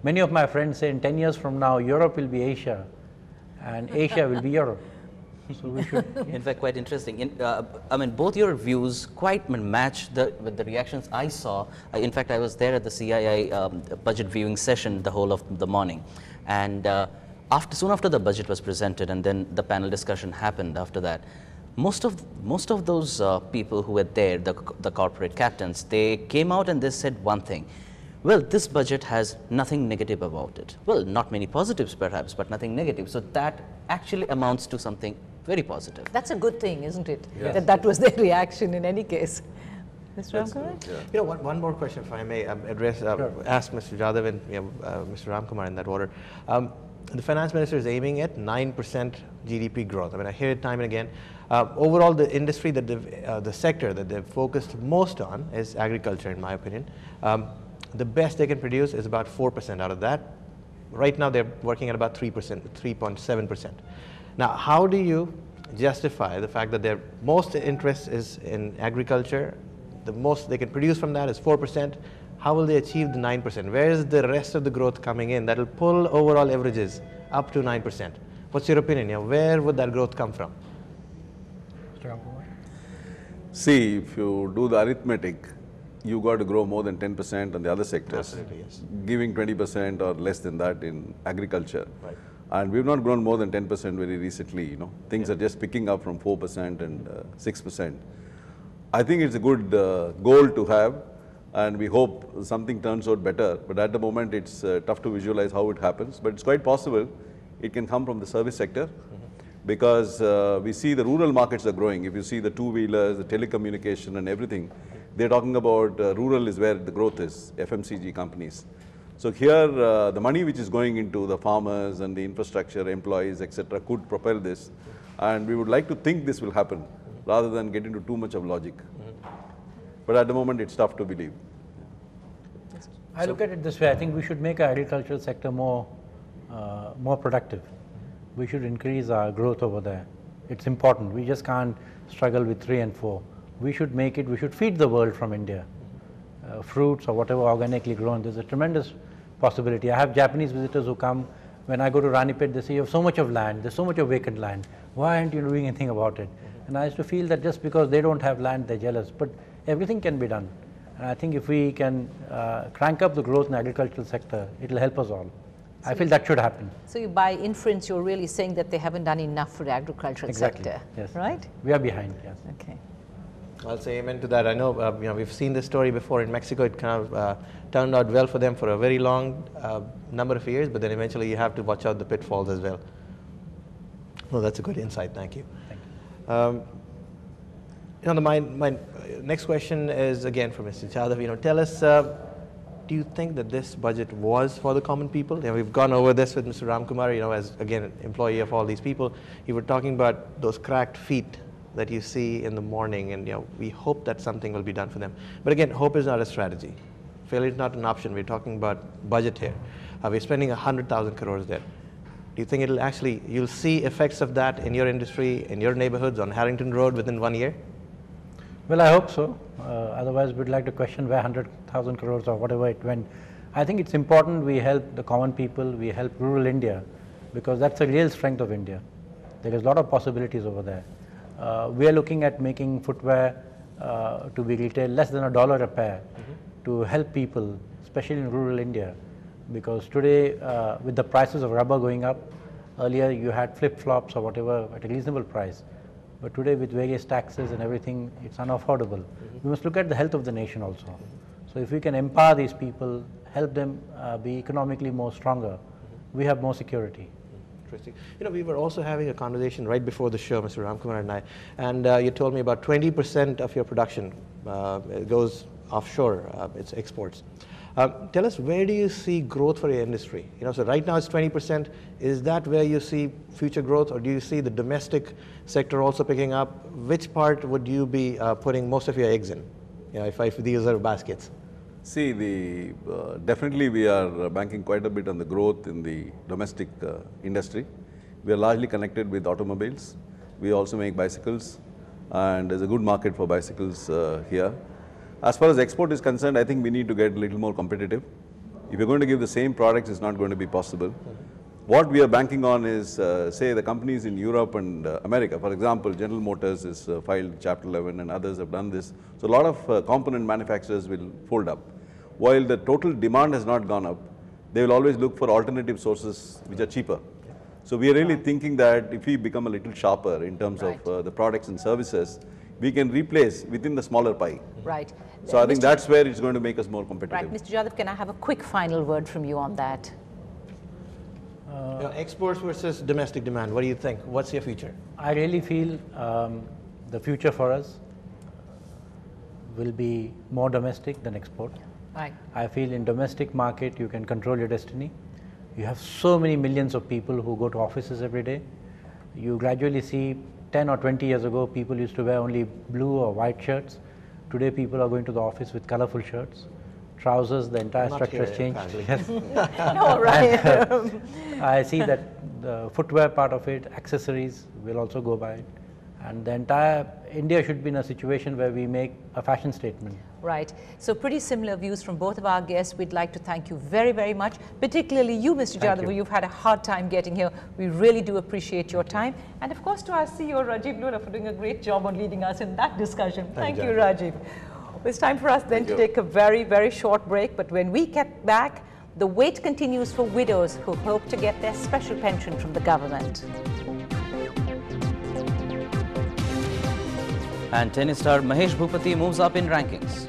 Many of my friends say in 10 years from now, Europe will be Asia and Asia will be Europe. So we should, in fact, quite interesting. I mean, both your views quite match with the reactions I saw. In fact, I was there at the CII budget viewing session the whole of the morning. And soon after the budget was presented and then the panel discussion happened after that, most of those people who were there, the corporate captains, they came out and they said one thing. Well, this budget has nothing negative about it. Well, not many positives perhaps, but nothing negative. So that actually amounts to something very positive. That's a good thing, isn't it? Yes. That was their reaction in any case. Mr. Ramkumar? Yeah. You know, one more question, if I may address, Sure. ask Mr. Jadhav and Mr. Ramkumar in that order. The finance minister is aiming at 9% GDP growth. I mean, I hear it time and again. Overall, the industry that the sector that they've focused most on is agriculture, in my opinion. The best they can produce is about 4% out of that. Right now, they're working at about 3%, 3.7%. Now, how do you justify the fact that their most interest is in agriculture? The most they can produce from that is 4%. How will they achieve the 9%? Where is the rest of the growth coming in that will pull overall averages up to 9%? What's your opinion? Where would that growth come from? Mr. Ramkumar? See, if you do the arithmetic, you got to grow more than 10% on the other sectors. Absolutely, yes. Giving 20% or less than that in agriculture. Right. And we've not grown more than 10% very recently, you know. Things are just picking up from 4% and 6%. I think it's a good goal to have, and we hope something turns out better. But at the moment, it's tough to visualize how it happens. But it's quite possible it can come from the service sector, because we see the rural markets are growing. If you see the two-wheelers, the telecommunication and everything, they're talking about rural is where the growth is, FMCG companies. So here, the money which is going into the farmers and the infrastructure, employees, etc., could propel this. And we would like to think this will happen, rather than get into too much of logic. But at the moment, it's tough to believe. I look at it this way. I think we should make our agricultural sector more productive. We should increase our growth over there. It's important. We just can't struggle with 3 and 4. We should make it, we should feed the world from India. Fruits or whatever organically grown, there's a tremendous possibility. I have Japanese visitors who come, when I go to Ranipet, they say, you have so much of land, there's so much of vacant land. Why aren't you doing anything about it? And I used to feel that just because they don't have land, they're jealous. But everything can be done. And I think if we can crank up the growth in the agricultural sector, it'll help us all. I feel that should happen. So by inference, you're really saying that they haven't done enough for the agricultural sector, yes. right? We are behind, yes. Okay. I'll say amen to that. I know, we've seen this story before in Mexico. It kind of turned out well for them for a very long number of years, but then eventually you have to watch out the pitfalls as well. Well, that's a good insight. Thank you. Thank you. My next question is again for Mr. Jadhav. Tell us, do you think that this budget was for the common people? We've gone over this with Mr. Ramkumar, as again an employee of all these people. You were talking about those cracked feet that you see in the morning, and we hope that something will be done for them. But again, hope is not a strategy. Failure is not an option. We're talking about budget here. We're spending 100,000 crores there. Do you think you'll see effects of that in your industry, in your neighborhoods, on Harrington Road within 1 year? Well, I hope so. Otherwise, we'd like to question where 100,000 crores or whatever it went. I think it's important we help the common people, we help rural India, because that's the real strength of India. There is a lot of possibilities over there. We are looking at making footwear to be retailed less than $1 a pair to help people, especially in rural India. Because today, with the prices of rubber going up, earlier you had flip-flops or whatever at a reasonable price. But today, with various taxes and everything, it's unaffordable. We must look at the health of the nation also. So if we can empower these people, help them be economically more stronger, we have more security. Interesting. We were also having a conversation right before the show, Mr. Ramkumar and I, and you told me about 20% of your production goes offshore, it's exports. Tell us, where do you see growth for your industry? So right now it's 20%. Is that where you see future growth, or do you see the domestic sector also picking up? Which part would you be putting most of your eggs in, if these are baskets? See, definitely we are banking quite a bit on the growth in the domestic industry. We are largely connected with automobiles. We also make bicycles, and there's a good market for bicycles here. As far as export is concerned, I think we need to get a little more competitive. If you're going to give the same products, it's not going to be possible. What we are banking on is, say, the companies in Europe and America. For example, General Motors is filed Chapter 11 and others have done this. So a lot of component manufacturers will fold up. While the total demand has not gone up, they will always look for alternative sources which are cheaper. So we are really thinking that if we become a little sharper in terms of the products and services, we can replace within the smaller pie. Right. So I think that's where it's going to make us more competitive. Right. Mr. Jadhav, can I have a quick final word from you on that? Exports versus domestic demand, what do you think? What's your future? I really feel the future for us will be more domestic than export. Right. I feel in domestic market you can control your destiny. You have so many millions of people who go to offices every day. You gradually see 10 or 20 years ago people used to wear only blue or white shirts. Today people are going to the office with colorful shirts. Trousers, the entire structure has changed. Yes. No, right. I see that the footwear part of it, accessories will also go by it. And the entire India should be in a situation where we make a fashion statement. Right. So pretty similar views from both of our guests. We'd like to thank you very, very much, particularly you, Mr. Jadhav. You've had a hard time getting here. We really do appreciate your time. And of course, to our CEO, Rajiv Lura, for doing a great job on leading us in that discussion. Thank you, Rajiv. It's time for us then to take a very, very short break. But when we get back, the wait continues for widows who hope to get their special pension from the government. And tennis star Mahesh Bhupati moves up in rankings.